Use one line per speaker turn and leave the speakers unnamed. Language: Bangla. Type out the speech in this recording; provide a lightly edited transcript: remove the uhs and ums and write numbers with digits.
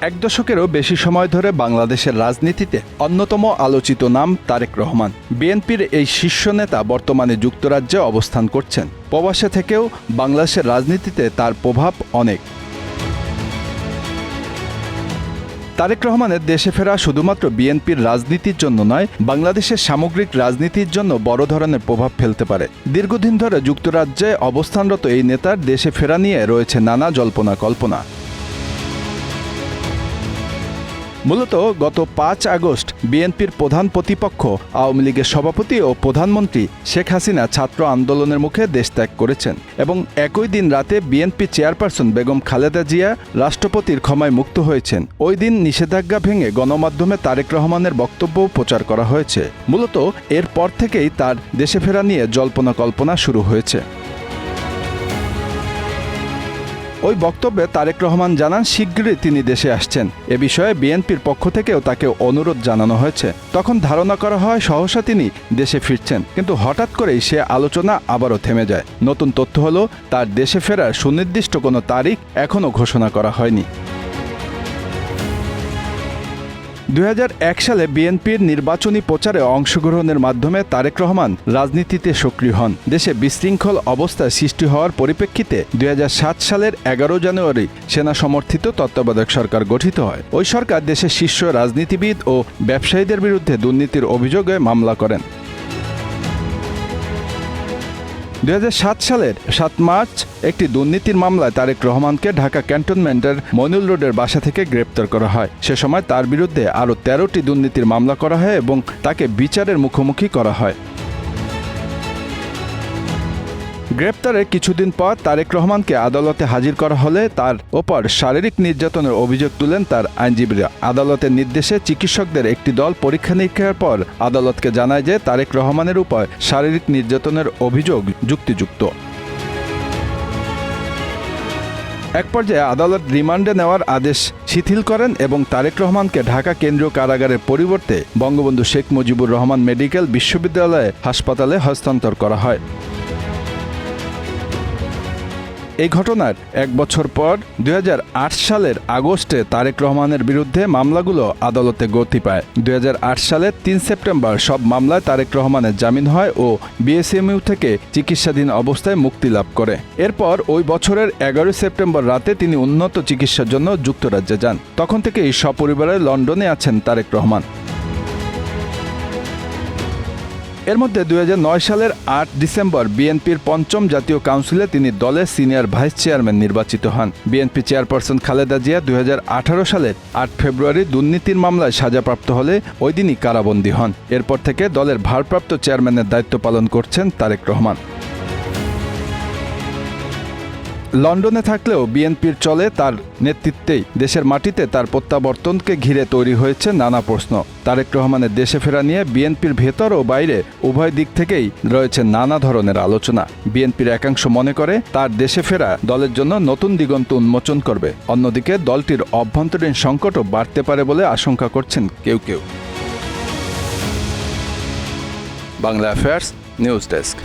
এক দশকেরও বেশি সময় ধরে বাংলাদেশের রাজনীতিতে অন্যতম আলোচিত নাম তারেক রহমান। বিএনপির এই শীর্ষ নেতা বর্তমানে যুক্তরাজ্যে অবস্থান করছেন। প্রবাসে থেকেও বাংলাদেশের রাজনীতিতে তার প্রভাব অনেক। তারেক রহমানের দেশে ফেরা শুধুমাত্র বিএনপির রাজনীতির জন্য নয়, বাংলাদেশের সামগ্রিক রাজনীতির জন্য বড় ধরনের প্রভাব ফেলতে পারে। দীর্ঘদিন ধরে যুক্তরাজ্যে অবস্থানরত এই নেতার দেশে ফেরা নিয়ে রয়েছে নানা জল্পনা কল্পনা। মূলত গত ৫ আগস্ট বিএনপির প্রধান প্রতিপক্ষ আওয়ামী লীগের সভাপতি ও প্রধানমন্ত্রী শেখ হাসিনা ছাত্র আন্দোলনের মুখে দেশ ত্যাগ করেছেন এবং একই দিন রাতে বিএনপি চেয়ারপারসন বেগম খালেদা জিয়া রাষ্ট্রপতির ক্ষমায় মুক্ত হয়েছেন। ওই দিন নিষেধাজ্ঞা ভেঙে গণমাধ্যমে তারেক রহমানের বক্তব্য প্রচার করা হয়েছে। মূলত এরপর থেকেই তার দেশে ফেরা নিয়ে জল্পনা কল্পনা শুরু হয়েছে। ওই বক্তব্যে তারেক রহমান জানান শিগগিরই তিনি দেশে আসছেন। এ বিষয়ে বিএনপির পক্ষ থেকেও তাকে অনুরোধ জানানো হয়েছে। তখন ধারণা করা হয় সহসা তিনি দেশে ফিরছেন, কিন্তু হঠাৎ করেই সে আলোচনা আবারও থেমে যায়। নতুন তথ্য হলো তার দেশে ফেরার সুনির্দিষ্ট কোনো তারিখ এখনও ঘোষণা করা হয়নি। ২০০১ সালে বিএনপির নির্বাচনী প্রচারে অংশগ্রহণের মাধ্যমে তারেক রহমান রাজনীতিতে সক্রিয় হন। দেশে বিশৃঙ্খল অবস্থা সৃষ্টি হওয়ার পরিপ্রেক্ষিতে ২০০৭ সালের ১১ জানুয়ারি সেনা সমর্থিত তত্ত্বাবধায়ক সরকার গঠিত হয়। ওই সরকার দেশের শীর্ষ রাজনীতিবিদ ও ব্যবসায়ীদের বিরুদ্ধে দুর্নীতির অভিযোগে মামলা করেন। ২০০৭ সালের ৭ মার্চ একটি দুর্নীতির মামলায় তারেক রহমানকে ঢাকা ক্যান্টনমেন্টের মইনুল রোডের বাসা থেকে গ্রেপ্তার করা হয়। সে সময় তার বিরুদ্ধে আরও ১৩টি দুর্নীতির মামলা করা হয় এবং তাকে বিচারের মুখোমুখি করা হয়। গ্রেপ্তারের কিছুদিন পর তারেক রহমানকে আদালতে হাজির করা হলে তার ওপর শারীরিক নির্যাতনের অভিযোগ তুলেন তার আইনজীবীরা। আদালতের নির্দেশে চিকিৎসকদের একটি দল পরীক্ষা নিরীক্ষার পর আদালতকে জানায় যে তারেক রহমানের উপর শারীরিক নির্যাতনের অভিযোগ যুক্তিযুক্ত। এক পর্যায়ে আদালত রিমান্ডে নেওয়ার আদেশ শিথিল করেন এবং তারেক রহমানকে ঢাকা কেন্দ্রীয় কারাগারের পরিবর্তে বঙ্গবন্ধু শেখ মুজিবুর রহমান মেডিকেল বিশ্ববিদ্যালয় হাসপাতালে হস্তান্তর করা হয়। এই ঘটনার এক বছর পর ২০০৮ সালের আগস্টে তারেক রহমানের বিরুদ্ধে মামলাগুলো আদালতে গতি পায়। ২০০৮ সালের ৩ সেপ্টেম্বর সব মামলায় তারেক রহমানের জামিন হয় ও বিএসএমইউ থেকে চিকিৎসাধীন অবস্থায় মুক্তি লাভ করে। এরপর ওই বছরের ১১ সেপ্টেম্বর রাতে তিনি উন্নত চিকিৎসার জন্য যুক্তরাজ্যে যান। তখন থেকেই সপরিবারে লন্ডনে আছেন তারেক রহমান। এর মধ্যে ২০০৯ সালের ৮ ডিসেম্বর বিএনপির পঞ্চম জাতীয় কাউন্সিলে তিনি দলের সিনিয়র ভাইস চেয়ারম্যান নির্বাচিত হন। বিএনপি চেয়ারপারসন খালেদা জিয়া ২০১৮ সালের ৮ ফেব্রুয়ারি দুর্নীতির মামলায় সাজাপ্রাপ্ত হলে ওই দিনই কারাবন্দী হন। এরপর থেকে দলের ভারপ্রাপ্ত চেয়ারম্যানের দায়িত্ব পালন করছেন তারেক রহমান। লন্ডনে থাকলেও বিএনপির চলে তার নেতৃত্বেই। দেশের মাটিতে তার প্রত্যাবর্তনকে ঘিরে তৈরি হয়েছে নানা প্রশ্ন। তারেক রহমানের দেশে ফেরা নিয়ে বিএনপির ভেতর ও বাইরে উভয় দিক থেকেই রয়েছে নানা ধরনের আলোচনা। বিএনপির একাংশ মনে করে তার দেশে ফেরা দলের জন্য নতুন দিগন্ত উন্মোচন করবে। অন্যদিকে দলটির অভ্যন্তরীণ সংকটও বাড়তে পারে বলে আশঙ্কা করছেন কেউ কেউ। Bangla affairs news desk.